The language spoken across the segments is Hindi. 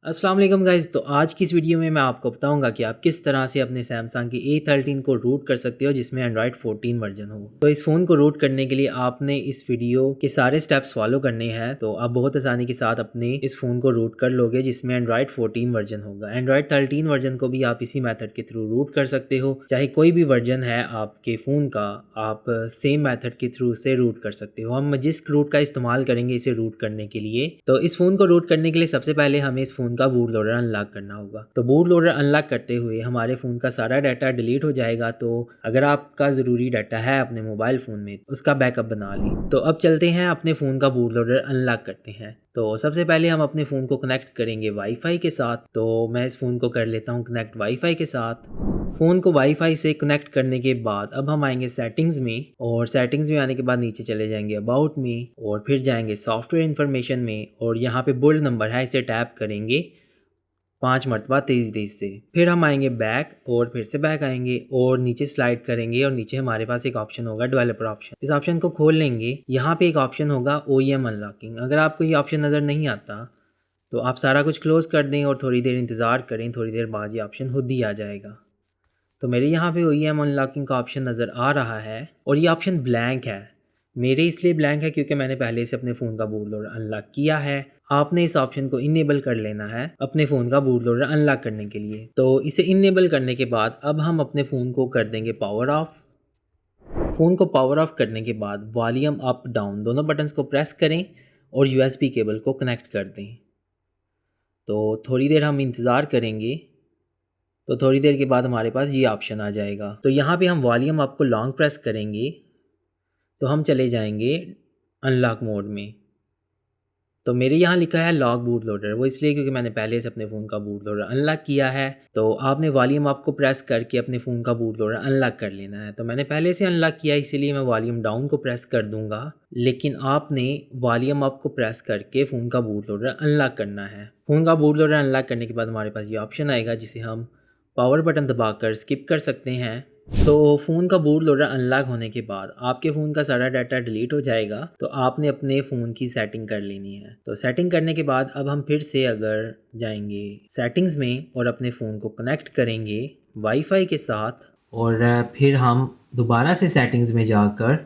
अस्सलाम वालेकुम गाइज़। तो आज की इस वीडियो में मैं आपको बताऊंगा कि आप किस तरह से अपने सैमसंग की A13 को रूट कर सकते हो जिसमें एंड्रॉयड 14 वर्जन हो। तो इस फ़ोन को रूट करने के लिए आपने इस वीडियो के सारे स्टेप्स फॉलो करने हैं, तो आप बहुत आसानी के साथ अपने इस फ़ोन को रूट कर लोगे जिसमें एंड्रॉयड 14 वर्जन होगा। एंड्रॉयड 13 वर्जन को भी आप इसी मेथड के थ्रू रूट कर सकते हो। चाहे कोई भी वर्जन है आपके फ़ोन का, आप सेम मेथड के थ्रू से रूट कर सकते हो। हम जिस रूट का इस्तेमाल करेंगे इसे रूट करने के लिए, तो इस फ़ोन को रूट करने के लिए सबसे पहले हमें इस फ़ोन का बूट लोडर अनलॉक करना होगा। तो बूट लोडर अनलॉक करते हुए हमारे फ़ोन का सारा डाटा डिलीट हो जाएगा। तो अगर आपका ज़रूरी डाटा है अपने मोबाइल फ़ोन में, उसका बैकअप बना लें। तो अब चलते हैं अपने फ़ोन का बूट लोडर अनलॉक करते हैं। तो सबसे पहले हम अपने फ़ोन को कनेक्ट करेंगे वाईफाई के साथ। तो मैं इस फ़ोन को कर लेता हूँ कनेक्ट वाईफाई के साथ। फ़ोन को वाईफाई से कनेक्ट करने के बाद अब हम आएंगे सेटिंग्स में, और सेटिंग्स में आने के बाद नीचे चले जाएंगे अबाउट में, और फिर जाएंगे सॉफ्टवेयर इन्फॉर्मेशन में, और यहाँ पे बुल्ड नंबर है इसे टैप करेंगे 5 मरतबा तेज़ से। फिर हम आएंगे बैक, और फिर से बैक आएंगे और नीचे स्लाइड करेंगे, और नीचे हमारे पास एक ऑप्शन होगा डेवलपर ऑप्शन। इस ऑप्शन को खोल लेंगे। यहाँ पे एक ऑप्शन होगा OEM अनलॉकिंग। अगर आपको ये ऑप्शन नज़र नहीं आता तो आप सारा कुछ क्लोज़ कर दें और थोड़ी देर इंतज़ार करें। थोड़ी देर बाद ये ऑप्शन खुद ही आ जाएगा। तो मेरे यहाँ पे OEM अनलॉकिंग का ऑप्शन नज़र आ रहा है, और ये ऑप्शन ब्लैंक है। मेरे इसलिए ब्लैंक है क्योंकि मैंने पहले से अपने फ़ोन का बूट लोडर अनलॉक किया है। आपने इस ऑप्शन को इनेबल कर लेना है अपने फ़ोन का बूट लोडर अनलॉक करने के लिए। तो इसे इनेबल करने के बाद अब हम अपने फ़ोन को कर देंगे पावर ऑफ। फ़ोन को पावर ऑफ करने के बाद वॉल्यूम अप डाउन दोनों बटन्स को प्रेस करें और USB केबल को कनेक्ट कर दें। तो थोड़ी देर हम इंतज़ार करेंगे। तो थोड़ी देर के बाद हमारे पास ये ऑप्शन आ जाएगा। तो यहाँ पे हम वॉल्यूम अप को लॉन्ग प्रेस करेंगे तो हम चले जाएंगे अनलॉक मोड में। तो मेरे यहाँ लिखा है लॉक बूट लोडर, वो इसलिए क्योंकि मैंने पहले से अपने फ़ोन का बूट लोडर अनलॉक किया है। तो आपने वॉल्यूम अप को प्रेस करके अपने फ़ोन का बूट लोडर अनलॉक कर लेना है। तो मैंने पहले से अनलॉक किया इसीलिए मैं वॉल्यूम डाउन को प्रेस कर दूंगा, लेकिन आपने वॉल्यूम अप को प्रेस करके फ़ोन का बूट लोडर अनलॉक करना है। फ़ोन का बूट लोडर अनलॉक करने के बाद हमारे पास ये ऑप्शन आएगा जिसे हम पावर बटन दबाकर स्किप कर सकते हैं। तो फ़ोन का बूट लोडर अनलॉक होने के बाद आपके फ़ोन का सारा डाटा डिलीट हो जाएगा। तो आपने अपने फ़ोन की सेटिंग कर लेनी है। तो सेटिंग करने के बाद अब हम फिर से अगर जाएंगे सेटिंग्स में और अपने फ़ोन को कनेक्ट करेंगे वाईफाई के साथ, और फिर हम दोबारा से सेटिंग्स में जाकर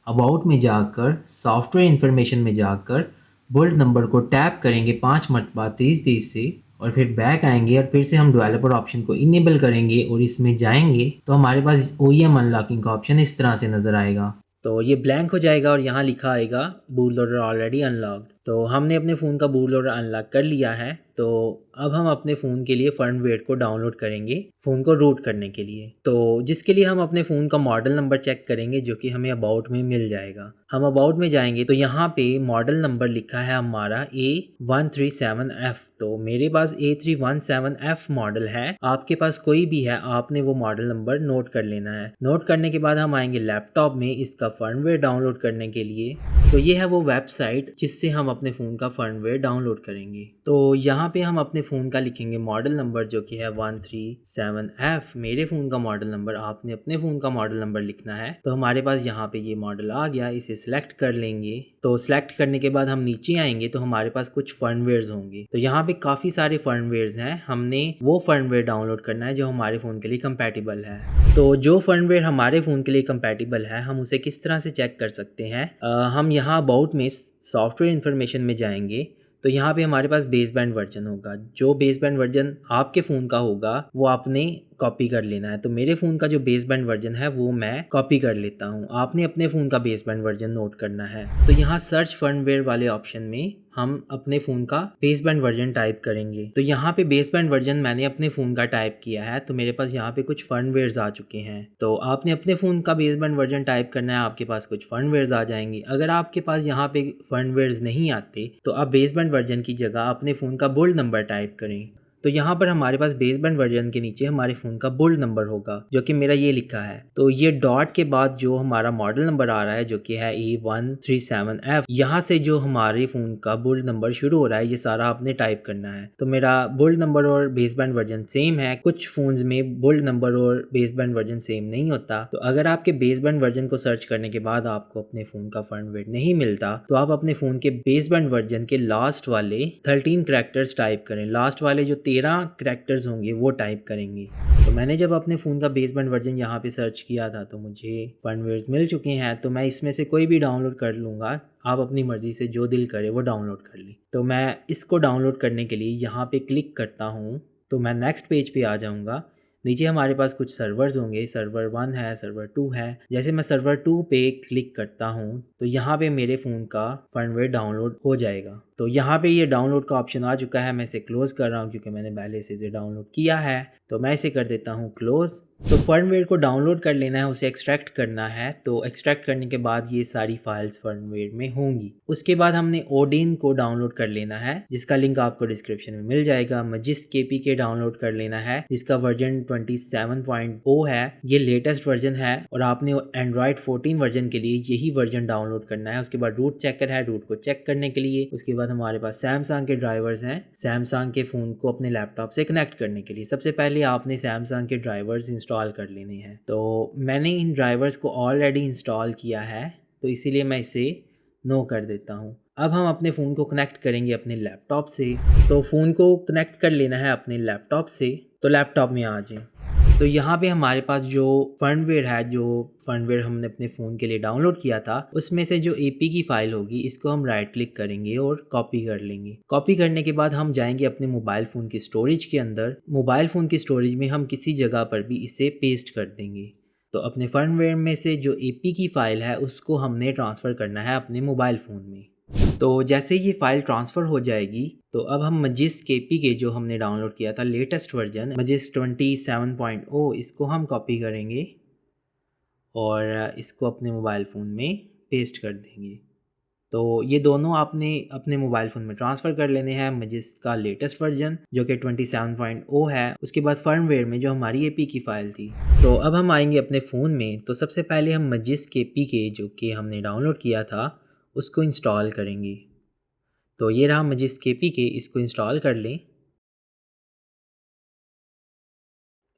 अबाउट में जाकर सॉफ्टवेयर इन्फॉर्मेशन में जाकर बुल्ड नंबर को टैप करेंगे 5 मरतबा तेज़ से, और फिर बैक आएंगे और फिर से हम डेवलपर ऑप्शन को इनेबल करेंगे और इसमें जाएंगे तो हमारे पास OEM अनलॉकिंग का ऑप्शन इस तरह से नज़र आएगा। तो ये ब्लैंक हो जाएगा और यहाँ लिखा आएगा बूट लोडर ऑलरेडी अनलॉक्ड। तो हमने अपने फ़ोन का बूट लोडर अनलॉक कर लिया है। तो अब हम अपने फ़ोन के लिए फर्मवेयर को डाउनलोड करेंगे फ़ोन को रूट करने के लिए। तो जिसके लिए हम अपने फ़ोन का मॉडल नंबर चेक करेंगे जो कि हमें अबाउट में मिल जाएगा। हम अबाउट में जाएंगे तो यहाँ पे मॉडल नंबर लिखा है हमारा A137F। तो मेरे पास A317F मॉडल है। आपके पास कोई भी है, आपने वो मॉडल नंबर नोट कर लेना है। नोट करने के बाद हम आएंगे लैपटॉप में इसका फर्मवेयर डाउनलोड करने के लिए। तो ये है वो वेबसाइट जिससे हम अपने फ़ोन का फर्मवेयर डाउनलोड करेंगे। तो यहाँ पे हम अपने फ़ोन का लिखेंगे मॉडल नंबर जो कि है 137F। मेरे फ़ोन का मॉडल नंबर, आपने अपने फ़ोन का मॉडल नंबर लिखना है। तो हमारे पास यहाँ पे ये मॉडल आ गया, इसे सिलेक्ट कर लेंगे। तो सिलेक्ट करने के बाद हम नीचे आएंगे तो हमारे पास कुछ फर्मवेयर्स होंगे। तो यहाँ पे काफ़ी सारे फर्मवेयर्स हैं। हमने वो फर्मवेयर डाउनलोड करना है जो हमारे फ़ोन के लिए कंपैटिबल है। तो जो फर्मवेयर हमारे फ़ोन के लिए कंपैटिबल है हम उसे किस तरह से चेक कर सकते हैं। हम यहाँ अबाउट में सॉफ्टवेयर इन्फॉर्मेशन में जाएंगे। तो यहाँ पे हमारे पास बेसबैंड वर्जन होगा। जो बेसबैंड वर्जन आपके फ़ोन का होगा वो आपने कॉपी कर लेना है। तो मेरे फ़ोन का जो बेसबैंड वर्जन है वो मैं कॉपी कर लेता हूँ। आपने अपने फ़ोन का बेसबैंड वर्जन नोट करना है। तो यहाँ सर्च फर्मवेयर वाले ऑप्शन में हम अपने फ़ोन का बेसबैंड वर्जन टाइप करेंगे। तो यहाँ पे बेसबैंड वर्जन मैंने अपने फ़ोन का टाइप किया है। तो मेरे पास यहाँ पे कुछ फर्मवेयर्स आ चुके हैं। तो आपने अपने फ़ोन का बेसबैंड वर्जन टाइप करना है, आपके पास कुछ फर्मवेयर्स आ जाएंगे। अगर आपके पास यहाँ पे फर्मवेयर्स नहीं आते तो आप बेसबैंड वर्जन की जगह अपने फ़ोन का बुल्ड नंबर टाइप करें। तो यहाँ पर हमारे पास बेसबैंड वर्जन के नीचे हमारे फ़ोन का बुल्ड नंबर होगा, जो कि मेरा ये लिखा है। तो ये डॉट के बाद जो हमारा मॉडल नंबर आ रहा है, जो कि है E137F, यहाँ से जो हमारे फ़ोन का बुल्ड नंबर शुरू हो रहा है, ये सारा आपने टाइप करना है। तो मेरा बुल्ड नंबर और बेसबैंड वर्जन सेम है। कुछ फ़ोन्स में बुल्ड नंबर और बेसबैंड वर्जन सेम नहीं होता। तो अगर आपके बेसबैंड वर्जन को सर्च करने के बाद आपको अपने फ़ोन का फर्मवेयर नहीं मिलता, तो आप अपने फ़ोन के बेसबैंड वर्जन के लास्ट वाले 13 करैक्टर्स टाइप करें। लास्ट वाले जो 13 करैक्टर्स होंगे वो टाइप करेंगे। तो मैंने जब अपने फ़ोन का बेसबैंड वर्जन यहाँ पे सर्च किया था, तो मुझे फर्मवेयर्स मिल चुके हैं। तो मैं इसमें से कोई भी डाउनलोड कर लूँगा। आप अपनी मर्ज़ी से जो दिल करे वो डाउनलोड कर लें। तो मैं इसको डाउनलोड करने के लिए यहाँ पे क्लिक करता हूँ, तो मैं नेक्स्ट पेज पे आ जाऊँगा। नीचे हमारे पास कुछ सर्वर्स होंगे, सर्वर 1 है, सर्वर 2 है। जैसे मैं सर्वर 2 पे क्लिक करता हूँ, तो यहाँ पे मेरे फ़ोन का फर्मवेयर डाउनलोड हो जाएगा। तो यहाँ पे ये डाउनलोड का ऑप्शन आ चुका है। मैं इसे क्लोज़ कर रहा हूँ क्योंकि मैंने पहले से इसे डाउनलोड किया है। तो मैं इसे कर देता हूँ क्लोज़। तो फर्मवेयर को डाउनलोड कर लेना है, उसे एक्सट्रैक्ट करना है। तो एक्सट्रैक्ट करने के बाद ये सारी फाइल्स फर्मवेयर में होंगी। उसके बाद हमने ओडिन को डाउनलोड कर लेना है, जिसका लिंक आपको डिस्क्रिप्शन में मिल जाएगा। मजिस्क केपीके डाउनलोड कर लेना है, जिसका वर्जन 27.0 है। ये लेटेस्ट वर्जन है और आपने एंड्रॉयड 14 वर्जन के लिए यही वर्जन डाउनलोड करना है। उसके बाद रूट चेकर है, रूट को चेक करने के लिए। उसके बाद हमारे पास सैमसंग के ड्राइवर्स हैं, सैमसंग के फ़ोन को अपने लैपटॉप से कनेक्ट करने के लिए। सबसे पहले आपने सैमसंग के ड्राइवर्स इंस्टॉल कर लेने हैं। तो मैंने इन ड्राइवर्स को ऑलरेडी इंस्टॉल किया है, तो इसीलिए मैं इसे नो कर देता हूँ। अब हम अपने फ़ोन को कनेक्ट करेंगे अपने लैपटॉप से। तो फ़ोन को कनेक्ट कर लेना है अपने लैपटॉप से। तो लैपटॉप में आ जाएं। तो यहाँ पे हमारे पास जो फर्मवेयर है, जो फर्मवेयर हमने अपने फ़ोन के लिए डाउनलोड किया था, उसमें से जो एपी की फ़ाइल होगी, इसको हम राइट क्लिक करेंगे और कॉपी कर लेंगे। कॉपी करने के बाद हम जाएंगे अपने मोबाइल फ़ोन की स्टोरेज के अंदर। मोबाइल फ़ोन की स्टोरेज में हम किसी जगह पर भी इसे पेस्ट कर देंगे। तो अपने फर्मवेयर में से जो एपी की फ़ाइल है, उसको हमने ट्रांसफ़र करना है अपने मोबाइल फ़ोन में। तो जैसे ये फ़ाइल ट्रांसफ़र हो जाएगी, तो अब हम मजिस्क केपीके जो हमने डाउनलोड किया था लेटेस्ट वर्जन मजिस्क 27.0, इसको हम कॉपी करेंगे और इसको अपने मोबाइल फ़ोन में पेस्ट कर देंगे। तो ये दोनों आपने अपने मोबाइल फ़ोन में ट्रांसफ़र कर लेने हैं। मजिस्क का लेटेस्ट वर्जन जो कि 27.0 है, उसके बाद फर्मवेयर में जो हमारी एपी की फ़ाइल थी। तो अब हम आएंगे अपने फ़ोन में। तो सबसे पहले हम मजिस्क केपीके जो कि हमने डाउनलोड किया था, उसको इंस्टॉल करेंगे। तो ये रहा मजिस्क केपीके, इसको इंस्टॉल कर लें।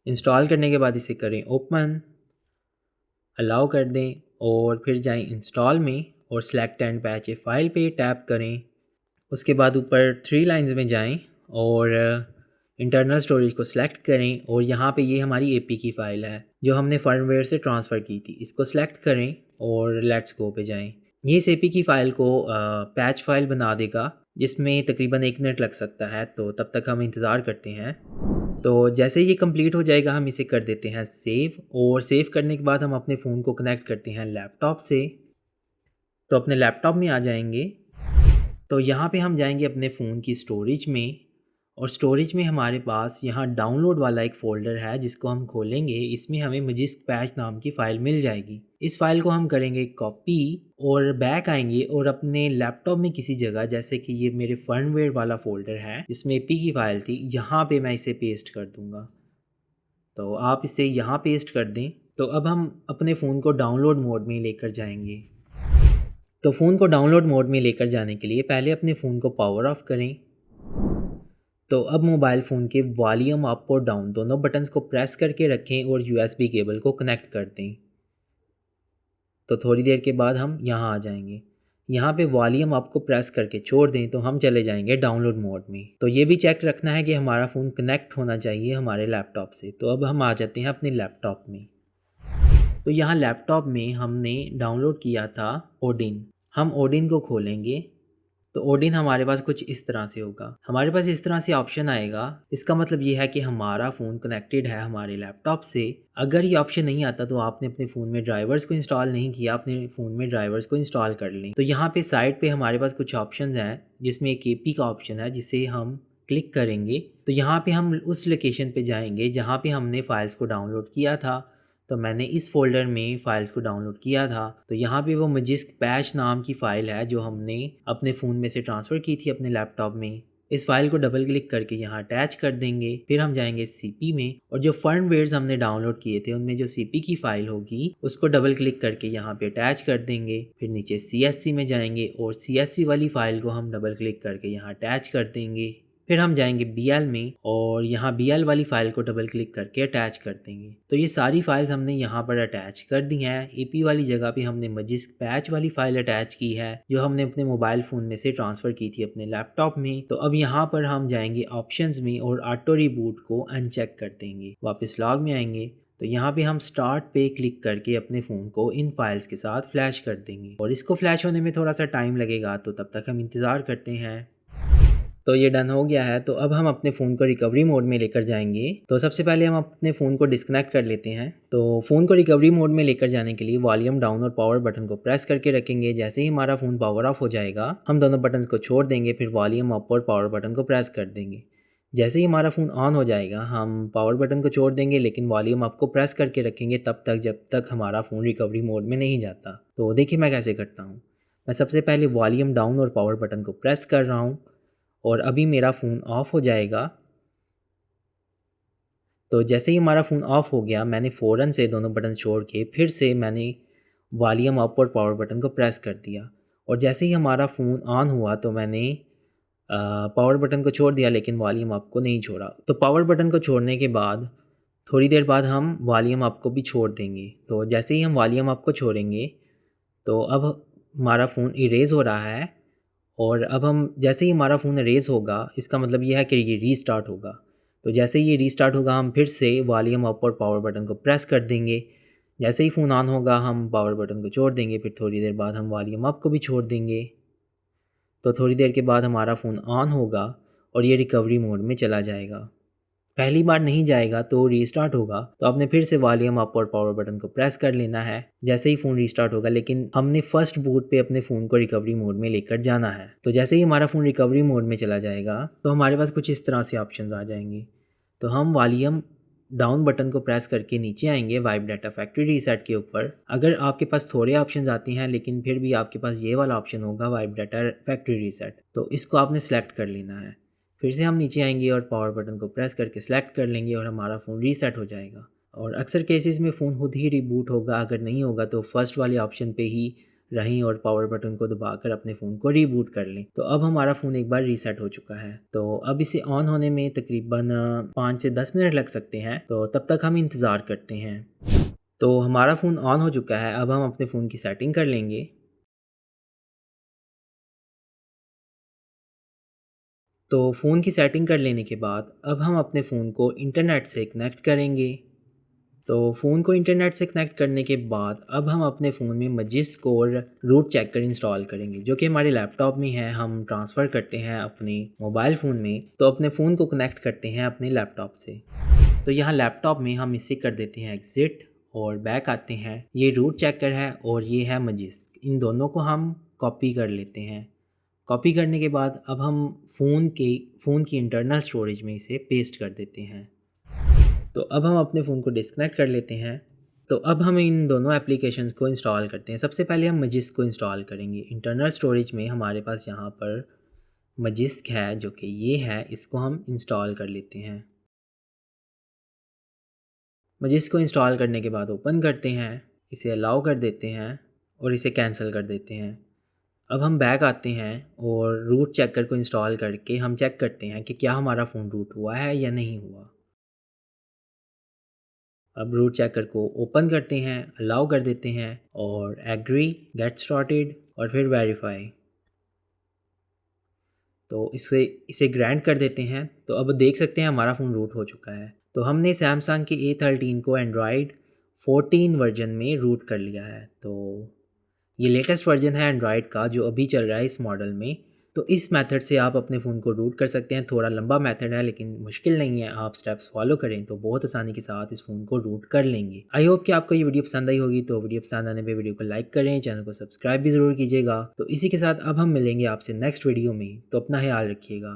इंस्टॉल करने के बाद इसे करें ओपन, अलाउ कर दें और फिर जाएं इंस्टॉल में और select and patch A file पे टैप करें। उसके बाद ऊपर 3 लाइंस में जाएं और इंटरनल स्टोरेज को सिलेक्ट करें और यहाँ पे ये हमारी एपी की फ़ाइल है जो हमने फर्मवेयर से ट्रांसफ़र की थी। इसको सिलेक्ट करें और लेट्स गो पे जाएं। ये इस एपी की फ़ाइल को पैच फाइल बना देगा, जिसमें तकरीबन 1 मिनट लग सकता है। तो तब तक हम इंतज़ार करते हैं। तो जैसे ये कंप्लीट हो जाएगा, हम इसे कर देते हैं सेव। और सेव करने के बाद हम अपने फ़ोन को कनेक्ट करते हैं लैपटॉप से। तो अपने लैपटॉप में आ जाएंगे। तो यहाँ पे हम जाएंगे अपने फ़ोन की स्टोरेज में और स्टोरेज में हमारे पास यहाँ डाउनलोड वाला एक फ़ोल्डर है, जिसको हम खोलेंगे। इसमें हमें मजिस्क पैच नाम की फ़ाइल मिल जाएगी। इस फ़ाइल को हम करेंगे कॉपी और बैक आएंगे और अपने लैपटॉप में किसी जगह, जैसे कि ये मेरे फर्मवेयर वाला फ़ोल्डर है जिसमें एपी की फ़ाइल थी, यहाँ पे मैं इसे पेस्ट कर दूँगा। तो आप इसे यहाँ पेस्ट कर दें। तो अब हम अपने फ़ोन को डाउनलोड मोड में लेकर जाएंगे। तो फ़ोन को डाउनलोड मोड में लेकर जाने के लिए पहले अपने फ़ोन को पावर ऑफ करें। तो अब मोबाइल फ़ोन के वॉल्यूम अप और डाउन दोनों बटन्स को प्रेस करके रखें और यूएसबी केबल को कनेक्ट कर दें। तो थोड़ी देर के बाद हम यहाँ आ जाएंगे। यहाँ पे वॉल्यूम अप को प्रेस करके छोड़ दें तो हम चले जाएंगे डाउनलोड मोड में। तो ये भी चेक रखना है कि हमारा फ़ोन कनेक्ट होना चाहिए हमारे लैपटॉप से। तो अब हम आ जाते हैं अपने लैपटॉप में। तो यहाँ लैपटॉप में हमने डाउनलोड किया था ओडिन। हम ओडिन को खोलेंगे। तो ओडिन हमारे पास कुछ इस तरह से होगा। हमारे पास इस तरह से ऑप्शन आएगा। इसका मतलब ये है कि हमारा फ़ोन कनेक्टेड है हमारे लैपटॉप से। अगर ये ऑप्शन नहीं आता तो आपने अपने फ़ोन में ड्राइवर्स को इंस्टॉल नहीं किया, अपने फ़ोन में ड्राइवर्स को इंस्टॉल कर लें। तो यहाँ पे साइड पे हमारे पास कुछ ऑप्शन हैं, जिसमें एक एपी का ऑप्शन है, जिसे हम क्लिक करेंगे। तो यहाँ पे हम उस लोकेशन पे जाएंगे जहाँ पे हमने फ़ाइल्स को डाउनलोड किया था। तो मैंने इस फ़ोल्डर में फ़ाइल्स को डाउनलोड किया था। तो यहाँ पे वो मजिस्क पैच नाम की फ़ाइल है जो हमने अपने फ़ोन में से ट्रांसफ़र की थी अपने लैपटॉप में। इस फाइल को डबल क्लिक करके यहाँ अटैच कर देंगे। फिर हम जाएंगे सीपी में और जो फर्मवेयर्स हमने डाउनलोड किए थे उनमें जो सीपी की फाइल होगी उसको डबल क्लिक करके यहाँ पे अटैच कर देंगे। फिर नीचे CSC में जाएंगे और CSC वाली फाइल को हम डबल क्लिक करके यहाँ अटैच कर देंगे। फिर हम जाएंगे BL में और यहाँ BL वाली फ़ाइल को डबल क्लिक करके अटैच कर देंगे। तो ये सारी फाइल्स हमने यहाँ पर अटैच कर दी हैं। AP वाली जगह पे हमने मजिस्क पैच वाली फ़ाइल अटैच की है जो हमने अपने मोबाइल फ़ोन में से ट्रांसफ़र की थी अपने लैपटॉप में। तो अब यहाँ पर हम जाएंगे ऑप्शंस में और ऑटो रिबूट को अनचेक कर देंगे। वापस लॉग में आएंगे तो यहाँ पे हम स्टार्ट पे क्लिक करके अपने फ़ोन को इन फाइल्स के साथ फ्लैश कर देंगे और इसको फ्लैश होने में थोड़ा सा टाइम लगेगा, तो तब तक हम इंतज़ार करते हैं। तो ये डन हो गया है। तो अब हम अपने फ़ोन को रिकवरी मोड में लेकर जाएंगे। तो सबसे पहले हम अपने फ़ोन को डिस्कनेक्ट कर लेते हैं। तो फ़ोन को रिकवरी मोड में लेकर जाने के लिए वॉल्यूम डाउन और पावर बटन को प्रेस करके रखेंगे। जैसे ही हमारा फ़ोन पावर ऑफ हो जाएगा हम दोनों बटन्स को छोड़ देंगे, फिर वॉल्यूम अप और पावर बटन को प्रेस कर देंगे। जैसे ही हमारा फ़ोन ऑन हो जाएगा हम पावर बटन को छोड़ देंगे, लेकिन वॉल्यूम अप को प्रेस करके रखेंगे तब तक जब तक हमारा फ़ोन रिकवरी मोड में नहीं जाता। तो देखिए मैं कैसे करता हूँ। मैं सबसे पहले वॉल्यूम डाउन और पावर बटन को प्रेस कर रहा हूँ और अभी मेरा फ़ोन ऑफ़ हो जाएगा। तो जैसे ही हमारा फ़ोन ऑफ़ हो गया मैंने फ़ौरन से दोनों बटन छोड़ के फिर से मैंने वॉल्यूम अप और पावर बटन को प्रेस कर दिया और जैसे ही हमारा फ़ोन ऑन हुआ तो मैंने पावर बटन को छोड़ दिया लेकिन वॉल्यूम अप को नहीं छोड़ा। तो पावर बटन को छोड़ने के बाद थोड़ी देर बाद हम वॉल्यूम अप को भी छोड़ देंगे। तो जैसे ही हम वॉल्यूम अप को छोड़ेंगे तो अब हमारा फ़ोन इरेज़ हो रहा है और अब हम जैसे ही हमारा फ़ोन रेज़ होगा इसका मतलब ये है कि ये रीस्टार्ट होगा। तो जैसे ही ये रीस्टार्ट होगा हम फिर से वॉल्यूम अप और पावर बटन को प्रेस कर देंगे। जैसे ही फ़ोन ऑन होगा हम पावर बटन को छोड़ देंगे, फिर थोड़ी देर बाद हम वॉल्यूम अप को भी छोड़ देंगे। तो थोड़ी देर के बाद हमारा फ़ोन ऑन होगा और ये रिकवरी मोड में चला जाएगा। पहली बार नहीं जाएगा तो रीस्टार्ट होगा, तो आपने फिर से वॉल्यूम अप और पावर बटन को प्रेस कर लेना है जैसे ही फ़ोन रीस्टार्ट होगा, लेकिन हमने फर्स्ट बूट पे अपने फ़ोन को रिकवरी मोड में लेकर जाना है। तो जैसे ही हमारा फ़ोन रिकवरी मोड में चला जाएगा तो हमारे पास कुछ इस तरह से ऑप्शंस आ जाएंगे। तो हम वॉल्यूम डाउन बटन को प्रेस करके नीचे आएंगे वाइप डाटा फैक्ट्री रीसेट के ऊपर। अगर आपके पास थोड़े ऑप्शंस आते हैं लेकिन फिर भी आपके पास ये वाला ऑप्शन होगा वाइप डाटा फैक्ट्री रीसेट, तो इसको आपने सेलेक्ट कर लेना है। फिर से हम नीचे आएंगे और पावर बटन को प्रेस करके सेलेक्ट कर लेंगे और हमारा फ़ोन रीसेट हो जाएगा। और अक्सर केसेस में फ़ोन खुद ही रिबूट होगा, अगर नहीं होगा तो फर्स्ट वाले ऑप्शन पे ही रहें और पावर बटन को दबाकर अपने फ़ोन को रीबूट कर लें। तो अब हमारा फ़ोन एक बार रीसेट हो चुका है। तो अब इसे ऑन होने में तकरीबन 5 से 10 मिनट लग सकते हैं, तो तब तक हम इंतज़ार करते हैं। तो हमारा फ़ोन ऑन हो चुका है। अब हम अपने फ़ोन की सेटिंग कर लेंगे। तो फ़ोन की सेटिंग कर लेने के बाद अब हम अपने फ़ोन को इंटरनेट से कनेक्ट करेंगे। तो फ़ोन को इंटरनेट से कनेक्ट करने के बाद अब हम अपने फ़ोन में मजिस्क और रूट चेकर इंस्टॉल करेंगे, जो कि हमारे लैपटॉप में है। हम ट्रांसफ़र करते हैं अपने मोबाइल फ़ोन में, तो अपने फ़ोन को कनेक्ट करते हैं अपने लैपटॉप से। तो यहाँ लैपटॉप में हम इसे कर देते हैं एग्ज़िट और बैक आते हैं। ये रूट चेकर है और ये है मजिस्क, इन दोनों को हम कॉपी कर लेते हैं। कॉपी करने के बाद अब हम फ़ोन की इंटरनल स्टोरेज में इसे पेस्ट कर देते हैं। तो अब हम अपने फ़ोन को डिस्कनेक्ट कर लेते हैं। तो अब हम इन दोनों एप्लीकेशंस को इंस्टॉल करते हैं। सबसे पहले हम मजिस्क को इंस्टॉल करेंगे। इंटरनल स्टोरेज में हमारे पास यहाँ पर मजिस्क है जो कि ये है, इसको हम इंस्टॉल कर लेते हैं। मजिस्क को इंस्टॉल करने के बाद ओपन करते हैं, इसे अलाउ कर देते हैं और इसे कैंसिल कर देते हैं। अब हम बैक आते हैं और रूट चेकर को इंस्टॉल करके हम चेक करते हैं कि क्या हमारा फ़ोन रूट हुआ है या नहीं हुआ। अब रूट चेकर को ओपन करते हैं, अलाउ कर देते हैं और एग्री, गेट स्टार्टेड और फिर वेरीफाई। तो इसे ग्रांट कर देते हैं। तो अब देख सकते हैं हमारा फ़ोन रूट हो चुका है। तो हमने सैमसंग के A13 को एंड्रॉयड 14 वर्जन में रूट कर लिया है। तो ये लेटेस्ट वर्जन है एंड्रॉयड का जो अभी चल रहा है इस मॉडल में। तो इस मेथड से आप अपने फ़ोन को रूट कर सकते हैं। थोड़ा लंबा मेथड है लेकिन मुश्किल नहीं है, आप स्टेप्स फॉलो करें तो बहुत आसानी के साथ इस फ़ोन को रूट कर लेंगे। आई होप कि आपको ये वीडियो पसंद आई होगी। तो वीडियो पसंद आने पे वीडियो को लाइक करें, चैनल को सब्सक्राइब भी ज़रूर कीजिएगा। तो इसी के साथ अब हम मिलेंगे आपसे नेक्स्ट वीडियो में। तो अपना ख्याल रखिएगा।